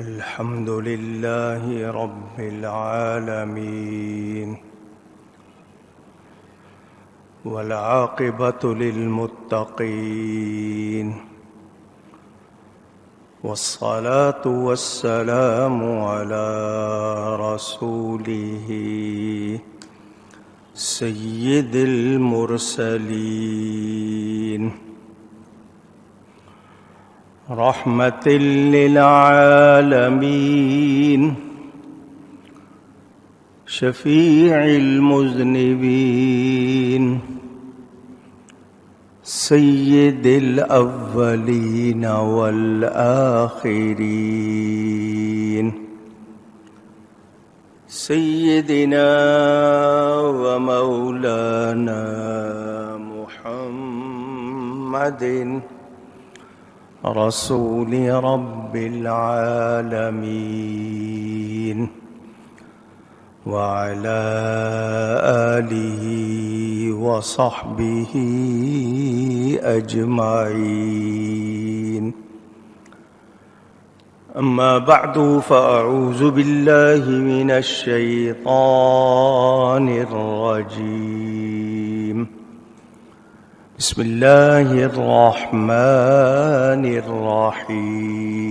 الحمد لله رب العالمين، والعاقبة للمتقين، والصلاة والسلام على رسوله سيد المرسلين، رحمة للعالمين، شفيع المذنبين، سيد الأولين والآخرين، سيدنا ومولانا محمد رسول رب العالمين، وعلى آله وصحبه أجمعين. أما بعد، فأعوذ بالله من الشيطان الرجيم. بسم الله الرحمن الرحيم.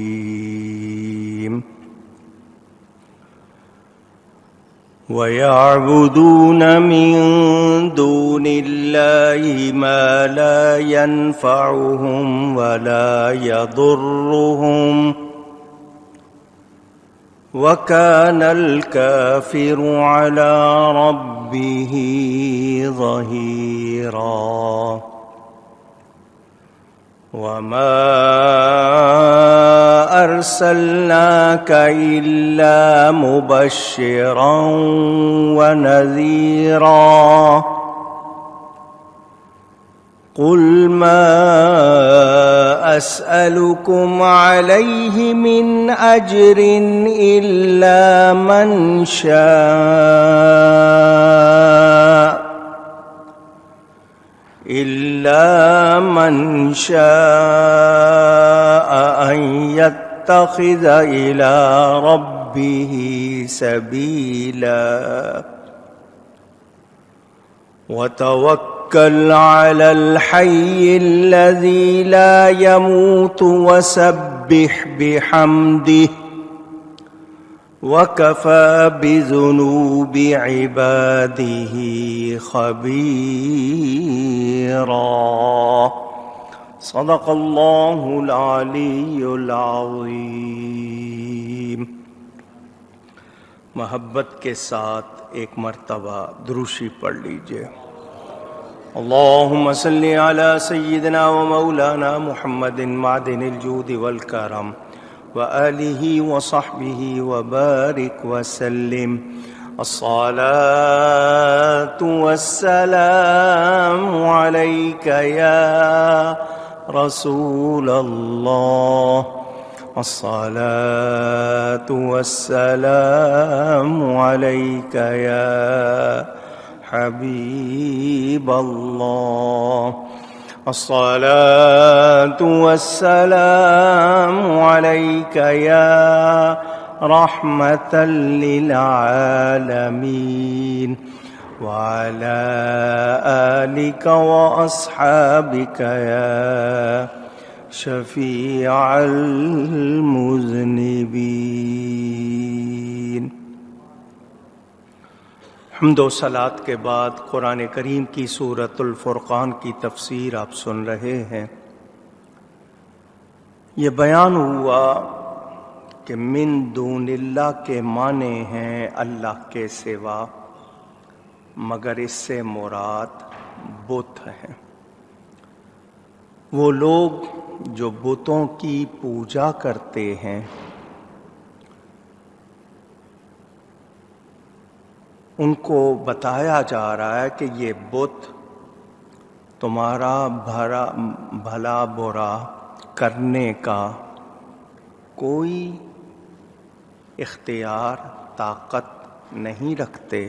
ويعبدون من دون الله ما لا ينفعهم ولا يضرهم، وكان الكافر على ربه ظهيرا. وما أرسلناك إلا مبشرا ونذيرا. قل ما أسألكم عليه من أجر إلا من شاء أن يتخذ إلى ربه سبيلا. وتوكل على الحي الذي لا يموت وسبح بحمده، وكفى بذنوب عباده خبيرا. صدق الله العلی العظیم. محبت کے ساتھ ایک مرتبہ دروشی پڑھ لیجئے. اللهم صل على سيدنا ومولانا محمد معدن الجود والكرم وآله وصحبه وبارك وسلم. الصلاة والسلام عليك يا رسول الله، الصلاة والسلام عليك يا حبيب الله، الصلاة والسلام عليك يا رحمة للعالمين، وعلى آلك وأصحابك يا شفيع المذنبين. حمد و صلات کے بعد قرآن کریم کی سورۃ الفرقان کی تفسیر آپ سن رہے ہیں. یہ بیان ہوا کہ من دون اللہ کے معنی ہیں اللہ کے سوا، مگر اس سے مراد بت ہیں. وہ لوگ جو بتوں کی پوجا کرتے ہیں، ان کو بتایا جا رہا ہے کہ یہ بت تمہارا بھلا برا کرنے کا کوئی اختیار طاقت نہیں رکھتے،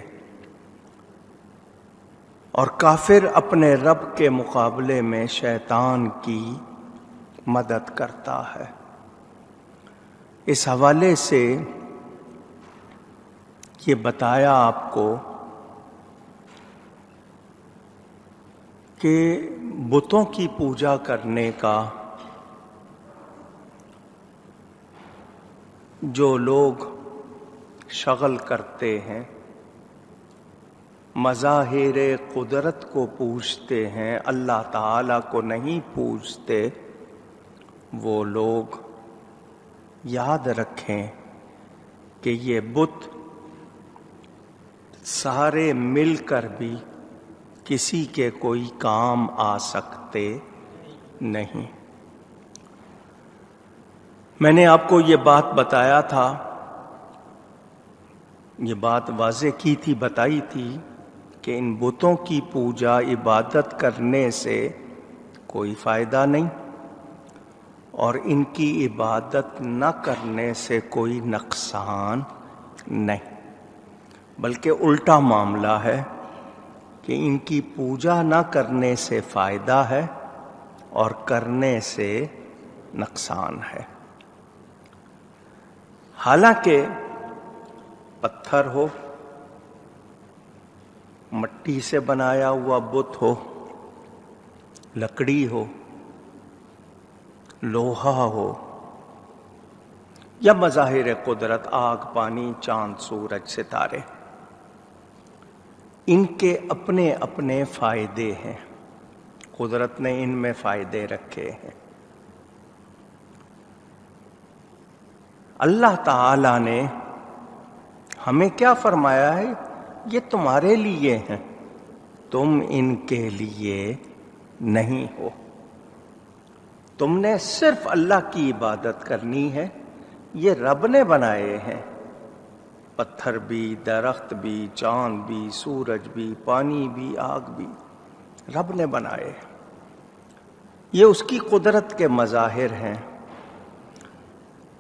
اور کافر اپنے رب کے مقابلے میں شیطان کی مدد کرتا ہے. اس حوالے سے یہ بتایا آپ کو کہ بتوں کی پوجا کرنے کا جو لوگ شغل کرتے ہیں، مظاہر قدرت کو پوجتے ہیں، اللہ تعالیٰ کو نہیں پوجتے، وہ لوگ یاد رکھیں کہ یہ بت سارے مل کر بھی کسی کے کوئی کام آ سکتے نہیں۔ میں نے آپ کو یہ بات بتایا تھا، یہ بات واضح کی تھی، بتائی تھی کہ ان بتوں کی پوجا عبادت کرنے سے کوئی فائدہ نہیں، اور ان کی عبادت نہ کرنے سے کوئی نقصان نہیں، بلکہ الٹا معاملہ ہے کہ ان کی پوجا نہ کرنے سے فائدہ ہے اور کرنے سے نقصان ہے۔ حالانکہ پتھر ہو، مٹی سے بنایا ہوا بت ہو، لکڑی ہو، لوہا ہو، یا مظاہر قدرت، آگ، پانی، چاند، سورج، ستارے، ان کے اپنے اپنے فائدے ہیں، قدرت نے ان میں فائدے رکھے ہیں۔ اللہ تعالی نے ہمیں کیا فرمایا ہے؟ یہ تمہارے لیے ہیں، تم ان کے لیے نہیں ہو، تم نے صرف اللہ کی عبادت کرنی ہے۔ یہ رب نے بنائے ہیں، پتھر بھی، درخت بھی، چاند بھی، سورج بھی، پانی بھی، آگ بھی، رب نے بنائے ہیں، یہ اس کی قدرت کے مظاہر ہیں۔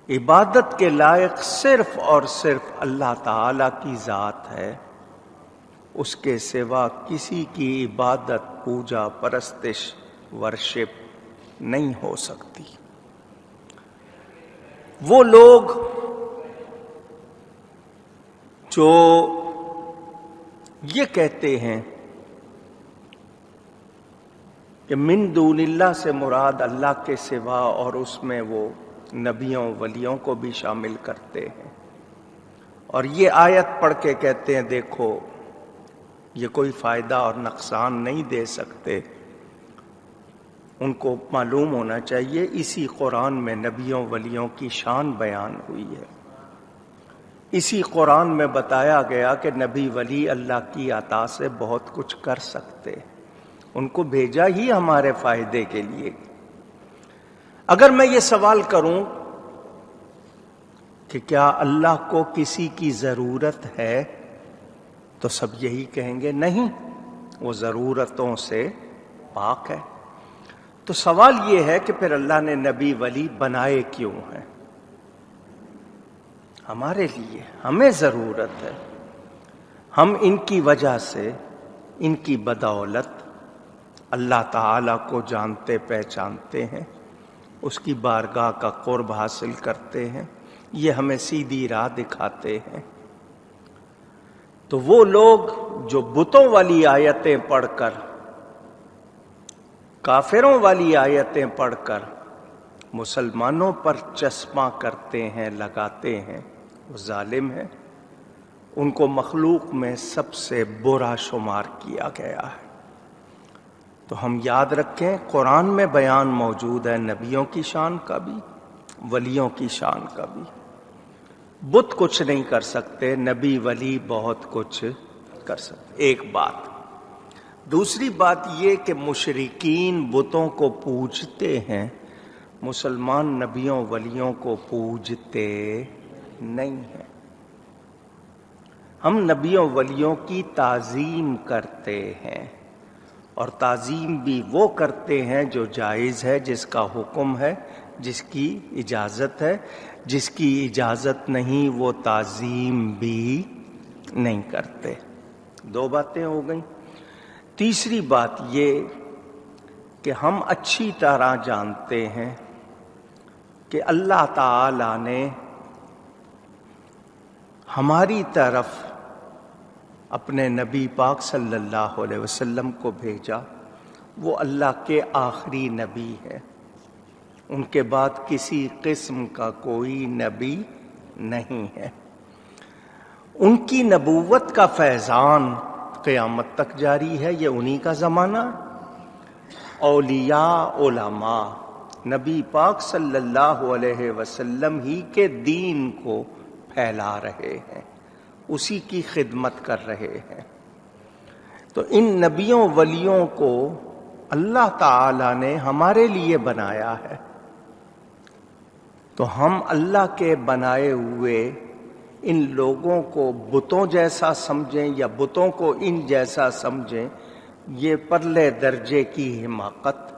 عبادت کے لائق صرف اور صرف اللہ تعالی کی ذات ہے، اس کے سوا کسی کی عبادت، پوجا، پرستش، ورشپ نہیں ہو سکتی۔ وہ لوگ جو یہ کہتے ہیں کہ من دون اللہ سے مراد اللہ کے سوا، اور اس میں وہ نبیوں ولیوں کو بھی شامل کرتے ہیں، اور یہ آیت پڑھ کے کہتے ہیں دیکھو یہ کوئی فائدہ اور نقصان نہیں دے سکتے، ان کو معلوم ہونا چاہیے اسی قرآن میں نبیوں ولیوں کی شان بیان ہوئی ہے، اسی قرآن میں بتایا گیا کہ نبی ولی اللہ کی عطا سے بہت کچھ کر سکتے، ان کو بھیجا ہی ہمارے فائدے کے لیے۔ اگر میں یہ سوال کروں کہ کیا اللہ کو کسی کی ضرورت ہے، تو سب یہی کہیں گے نہیں، وہ ضرورتوں سے پاک ہے۔ تو سوال یہ ہے کہ پھر اللہ نے نبی ولی بنائے کیوں ہیں؟ ہمارے لیے، ہمیں ضرورت ہے، ہم ان کی وجہ سے، ان کی بدولت اللہ تعالی کو جانتے پہچانتے ہیں، اس کی بارگاہ کا قرب حاصل کرتے ہیں، یہ ہمیں سیدھی راہ دکھاتے ہیں۔ تو وہ لوگ جو بتوں والی آیتیں پڑھ کر، کافروں والی آیتیں پڑھ کر مسلمانوں پر چسپاں کرتے ہیں، لگاتے ہیں، وہ ظالم ہیں، ان کو مخلوق میں سب سے برا شمار کیا گیا ہے۔ تو ہم یاد رکھیں قرآن میں بیان موجود ہے نبیوں کی شان کا بھی، ولیوں کی شان کا بھی۔ بت کچھ نہیں کر سکتے، نبی ولی بہت کچھ کر سکتے، ایک بات۔ دوسری بات یہ کہ مشرکین بتوں کو پوجتے ہیں، مسلمان نبیوں ولیوں کو پوجتے نہیں ہیں۔ ہم نبیوں ولیوں کی تعظیم کرتے ہیں، اور تعظیم بھی وہ کرتے ہیں جو جائز ہے، جس کا حکم ہے، جس کی اجازت ہے، جس کی اجازت نہیں وہ تعظیم بھی نہیں کرتے۔ دو باتیں ہو گئیں۔ تیسری بات یہ کہ ہم اچھی طرح جانتے ہیں کہ اللہ تعالی نے ہماری طرف اپنے نبی پاک صلی اللہ علیہ وسلم کو بھیجا، وہ اللہ کے آخری نبی ہے، ان کے بعد کسی قسم کا کوئی نبی نہیں ہے۔ ان کی نبوت کا فیضان قیامت تک جاری ہے، یہ انہی کا زمانہ۔ اولیاء علماء نبی پاک صلی اللہ علیہ وسلم ہی کے دین کو پھیلا رہے ہیں، اسی کی خدمت کر رہے ہیں۔ تو ان نبیوں ولیوں کو اللہ تعالی نے ہمارے لیے بنایا ہے، تو ہم اللہ کے بنائے ہوئے ان لوگوں کو بتوں جیسا سمجھیں یا بتوں کو ان جیسا سمجھیں، یہ پرلے درجے کی حماقت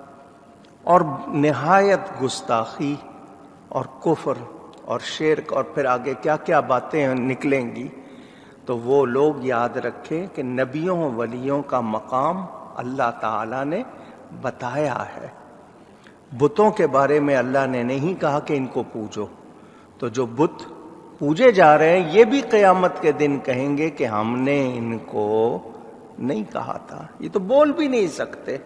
اور نہایت گستاخی اور کفر اور شرک، اور پھر آگے کیا کیا باتیں نکلیں گی۔ تو وہ لوگ یاد رکھیں کہ نبیوں ولیوں کا مقام اللہ تعالی نے بتایا ہے۔ بتوں کے بارے میں اللہ نے نہیں کہا کہ ان کو پوجو، تو جو بت پوجے جا رہے ہیں یہ بھی قیامت کے دن کہیں گے کہ ہم نے ان کو نہیں کہا تھا، یہ تو بول بھی نہیں سکتے،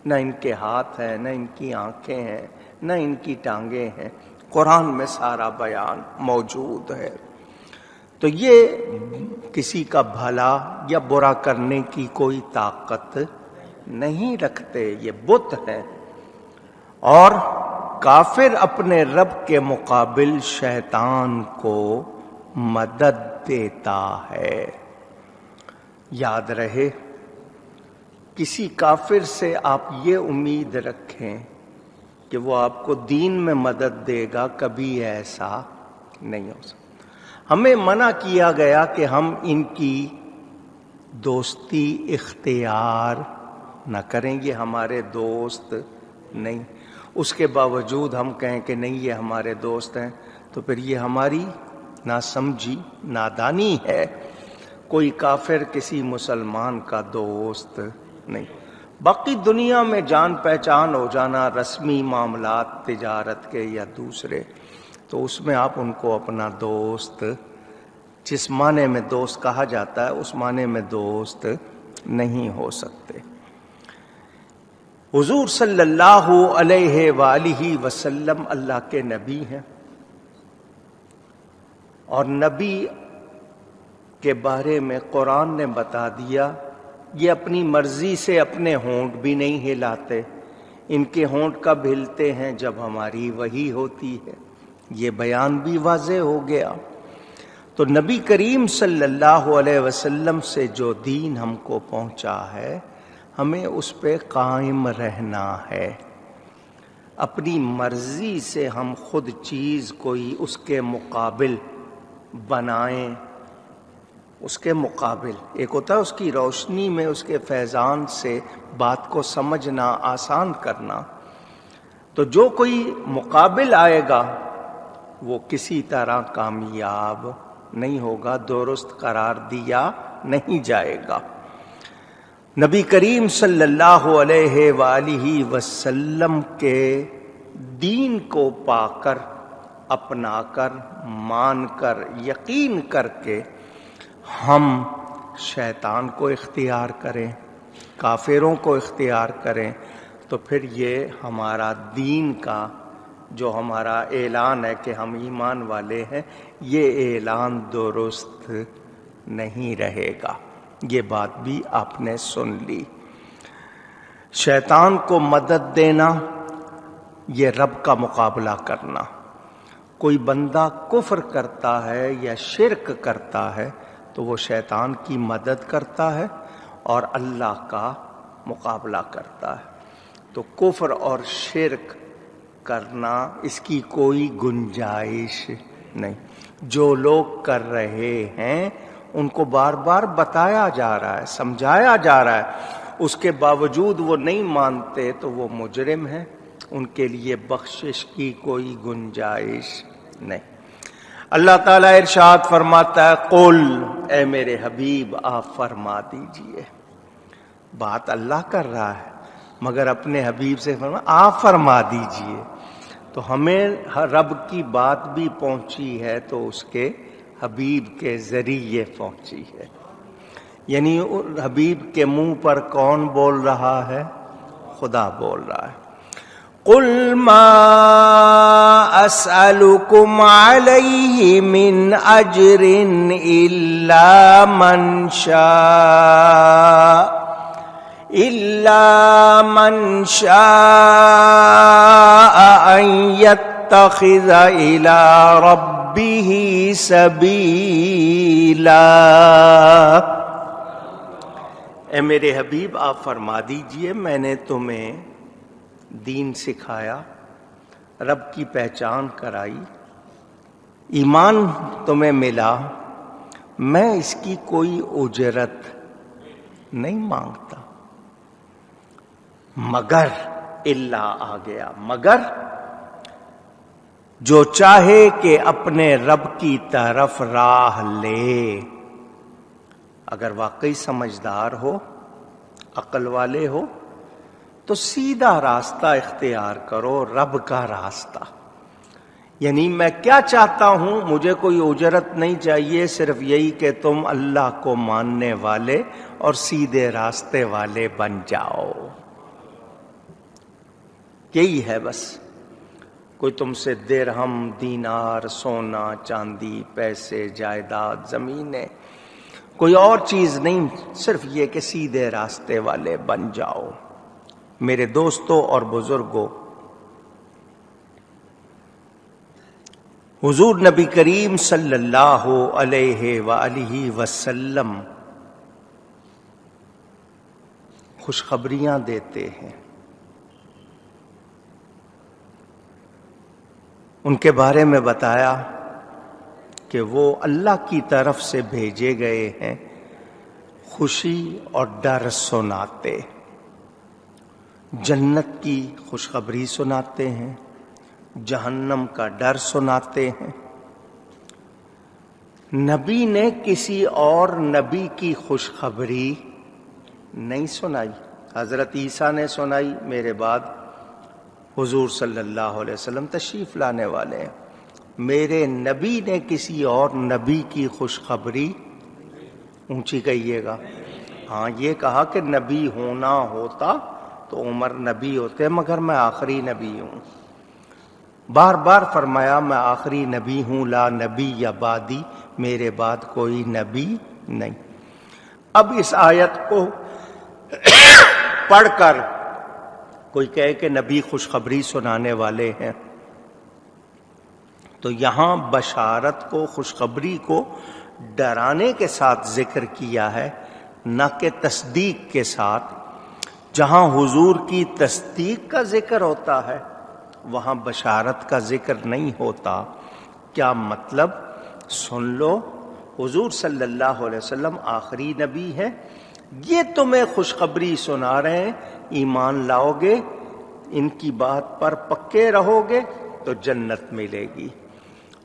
نہ ان کے ہاتھ ہیں، نہ ان کی آنکھیں ہیں، نہ ان کی ٹانگیں ہیں، قرآن میں سارا بیان موجود ہے۔ تو یہ کسی کا بھلا یا برا کرنے کی کوئی طاقت نہیں رکھتے، یہ بت ہیں۔ اور کافر اپنے رب کے مقابل شیطان کو مدد دیتا ہے۔ یاد رہے، کسی کافر سے آپ یہ امید رکھیں کہ وہ آپ کو دین میں مدد دے گا، کبھی ایسا نہیں ہو سکتا۔ ہمیں منع کیا گیا کہ ہم ان کی دوستی اختیار نہ کریں، یہ ہمارے دوست نہیں۔ اس کے باوجود ہم کہیں کہ نہیں یہ ہمارے دوست ہیں، تو پھر یہ ہماری ناسمجھی، نادانی ہے۔ کوئی کافر کسی مسلمان کا دوست نہیں۔ باقی دنیا میں جان پہچان ہو جانا، رسمی معاملات تجارت کے یا دوسرے، تو اس میں آپ ان کو اپنا دوست، جس معنی میں دوست کہا جاتا ہے اس معنی میں دوست نہیں ہو سکتے۔ حضور صلی اللہ علیہ وآلہ وسلم اللہ کے نبی ہیں، اور نبی کے بارے میں قرآن نے بتا دیا، یہ اپنی مرضی سے اپنے ہونٹ بھی نہیں ہلاتے، ان کے ہونٹ کب ہلتے ہیں؟ جب ہماری وحی ہوتی ہے۔ یہ بیان بھی واضح ہو گیا۔ تو نبی کریم صلی اللہ علیہ وسلم سے جو دین ہم کو پہنچا ہے، ہمیں اس پہ قائم رہنا ہے۔ اپنی مرضی سے ہم خود چیز کوئی اس کے مقابل بنائیں، اس کے مقابل ایک ہوتا ہے اس کی روشنی میں، اس کے فیضان سے بات کو سمجھنا، آسان کرنا، تو جو کوئی مقابل آئے گا وہ کسی طرح کامیاب نہیں ہوگا، درست قرار دیا نہیں جائے گا۔ نبی کریم صلی اللہ علیہ وآلہ وسلم کے دین کو پا کر، اپنا کر، مان کر، یقین کر کے ہم شیطان کو اختیار کریں، کافروں کو اختیار کریں، تو پھر یہ ہمارا دین کا جو ہمارا اعلان ہے کہ ہم ایمان والے ہیں، یہ اعلان درست نہیں رہے گا۔ یہ بات بھی آپ نے سن لی۔ شیطان کو مدد دینا، یہ رب کا مقابلہ کرنا۔ کوئی بندہ کفر کرتا ہے یا شرک کرتا ہے تو وہ شیطان کی مدد کرتا ہے اور اللہ کا مقابلہ کرتا ہے۔ تو کفر اور شرک کرنا، اس کی کوئی گنجائش نہیں۔ جو لوگ کر رہے ہیں ان کو بار بار بتایا جا رہا ہے، سمجھایا جا رہا ہے، اس کے باوجود وہ نہیں مانتے تو وہ مجرم ہیں، ان کے لیے بخشش کی کوئی گنجائش نہیں۔ اللہ تعالیٰ ارشاد فرماتا ہے، قل، اے میرے حبیب آپ فرما دیجئے۔ بات اللہ کر رہا ہے مگر اپنے حبیب سے آپ فرما دیجئے۔ تو ہمیں رب کی بات بھی پہنچی ہے تو اس کے حبیب کے ذریعے پہنچی ہے. یعنی حبیب کے منہ پر کون بول رہا ہے؟ خدا بول رہا ہے. قل ما اسألكم علیہ من اجر الا من شاء ان يتخذ الى ربه سبیلا. اے میرے حبیب آپ فرما دیجئے میں نے تمہیں دین سکھایا، رب کی پہچان کرائی، ایمان تمہیں ملا، میں اس کی کوئی اجرت نہیں مانگتا، مگر الا آ گیا، مگر جو چاہے کہ اپنے رب کی طرف راہ لے. اگر واقعی سمجھدار ہو، عقل والے ہو، تو سیدھا راستہ اختیار کرو، رب کا راستہ. یعنی میں کیا چاہتا ہوں، مجھے کوئی اجرت نہیں چاہیے، صرف یہی کہ تم اللہ کو ماننے والے اور سیدھے راستے والے بن جاؤ. یہی ہے بس. کوئی تم سے درہم، دینار، سونا، چاندی، پیسے، جائیداد، زمینیں، کوئی اور چیز نہیں، صرف یہ کہ سیدھے راستے والے بن جاؤ. میرے دوستوں اور بزرگوں، حضور نبی کریم صلی اللہ علیہ وآلہ وسلم خوشخبریاں دیتے ہیں. ان کے بارے میں بتایا کہ وہ اللہ کی طرف سے بھیجے گئے ہیں خوشی اور ڈر سناتے. جنت کی خوشخبری سناتے ہیں، جہنم کا ڈر سناتے ہیں. نبی نے کسی اور نبی کی خوشخبری نہیں سنائی. حضرت عیسیٰ نے سنائی، میرے بعد حضور صلی اللہ علیہ وسلم تشریف لانے والے ہیں. میرے نبی نے کسی اور نبی کی خوشخبری، اونچی کہیے گا، ہاں یہ کہا کہ نبی ہونا ہوتا تو عمر نبی ہوتے، مگر میں آخری نبی ہوں. بار بار فرمایا میں آخری نبی ہوں، لا نبی یا بعدی، میرے بعد کوئی نبی نہیں. اب اس آیت کو پڑھ کر کوئی کہے کہ نبی خوشخبری سنانے والے ہیں، تو یہاں بشارت کو، خوشخبری کو ڈرانے کے ساتھ ذکر کیا ہے، نہ کہ تصدیق کے ساتھ. جہاں حضور کی تصدیق کا ذکر ہوتا ہے وہاں بشارت کا ذکر نہیں ہوتا. کیا مطلب؟ سن لو، حضور صلی اللہ علیہ وسلم آخری نبی ہے، یہ تمہیں خوشخبری سنا رہے ہیں، ایمان لاؤ گے، ان کی بات پر پکے رہو گے تو جنت ملے گی،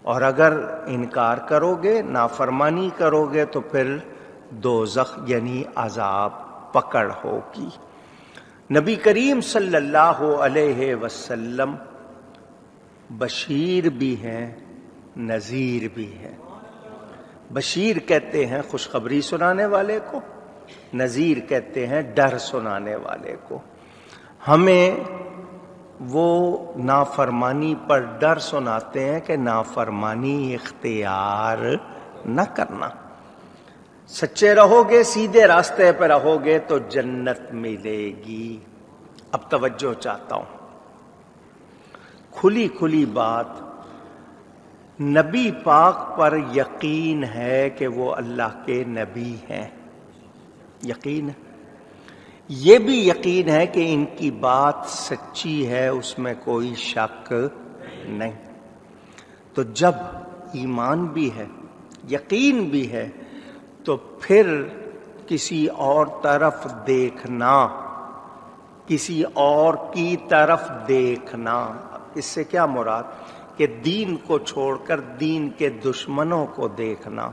اور اگر انکار کرو گے، نافرمانی کرو گے تو پھر دوزخ یعنی عذاب پکڑ ہوگی. نبی کریم صلی اللہ علیہ وسلم بشیر بھی ہیں، نذیر بھی ہیں. بشیر کہتے ہیں خوشخبری سنانے والے کو، نذیر کہتے ہیں ڈر سنانے والے کو. ہمیں وہ نافرمانی پر ڈر سناتے ہیں کہ نافرمانی اختیار نہ کرنا. سچے رہو گے، سیدھے راستے پہ رہو گے تو جنت ملے گی. اب توجہ چاہتا ہوں، کھلی کھلی بات، نبی پاک پر یقین ہے کہ وہ اللہ کے نبی ہیں، یقین. یہ بھی یقین ہے کہ ان کی بات سچی ہے، اس میں کوئی شک نہیں. تو جب ایمان بھی ہے، یقین بھی ہے، تو پھر کسی اور طرف دیکھنا، کسی اور کی طرف دیکھنا، اس سے کیا مراد؟ کہ دین کو چھوڑ کر دین کے دشمنوں کو دیکھنا.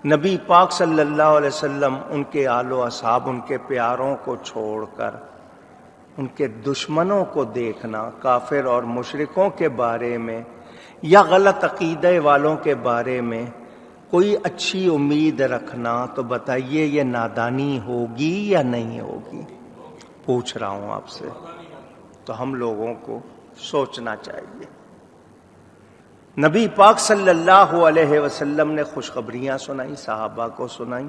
نبی پاک صلی اللہ علیہ وسلم، ان کے آل و اصحاب، ان کے پیاروں کو چھوڑ کر ان کے دشمنوں کو دیکھنا، کافر اور مشرکوں کے بارے میں یا غلط عقیدے والوں کے بارے میں کوئی اچھی امید رکھنا، تو بتائیے یہ نادانی ہوگی یا نہیں ہوگی؟ پوچھ رہا ہوں آپ سے، تو ہم لوگوں کو سوچنا چاہیے۔ نبی پاک صلی اللہ علیہ وسلم نے خوشخبریاں سنائی، صحابہ کو سنائی،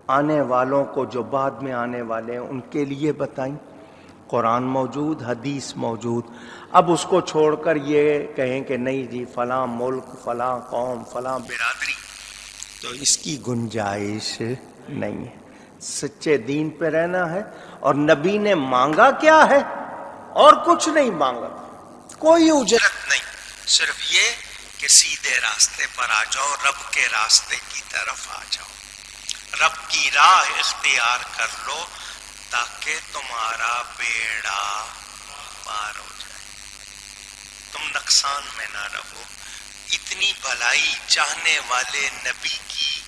آنے والوں کو جو بعد میں آنے والے ہیں ان کے لیے بتائیں۔ قرآن موجود، حدیث موجود۔ اب اس کو چھوڑ کر یہ کہیں کہ نہیں جی فلاں ملک، فلاں قوم، فلاں برادری، تو اس کی گنجائش نہیں ہے۔ سچے دین پہ رہنا ہے، اور نبی نے مانگا کیا ہے؟ اور کچھ نہیں مانگا، کوئی اجرت نہیں، صرف یہ کہ سیدھے راستے پر آ جاؤ، رب کے راستے کی طرف آ جاؤ، رب کی راہ اختیار کر لو تاکہ تمہارا بیڑا پار ہو جائے، تم نقصان میں نہ رہو۔ اتنی بھلائی چاہنے والے نبی کی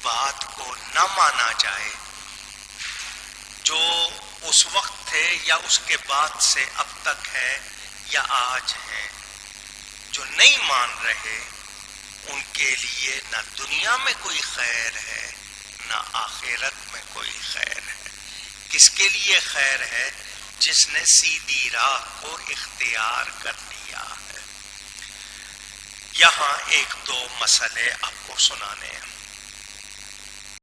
بات کو نہ مانا جائے، جو اس وقت تھے یا اس کے بعد سے اب تک ہے یا آج ہے، جو نہیں مان رہے ان کے لیے نہ دنیا میں کوئی خیر ہے نہ آخرت میں کوئی خیر ہے۔ کس کے لیے خیر ہے؟ جس نے سیدھی راہ کو اختیار کر لیا ہے۔ یہاں ایک دو مسئلے آپ کو سنانے ہیں۔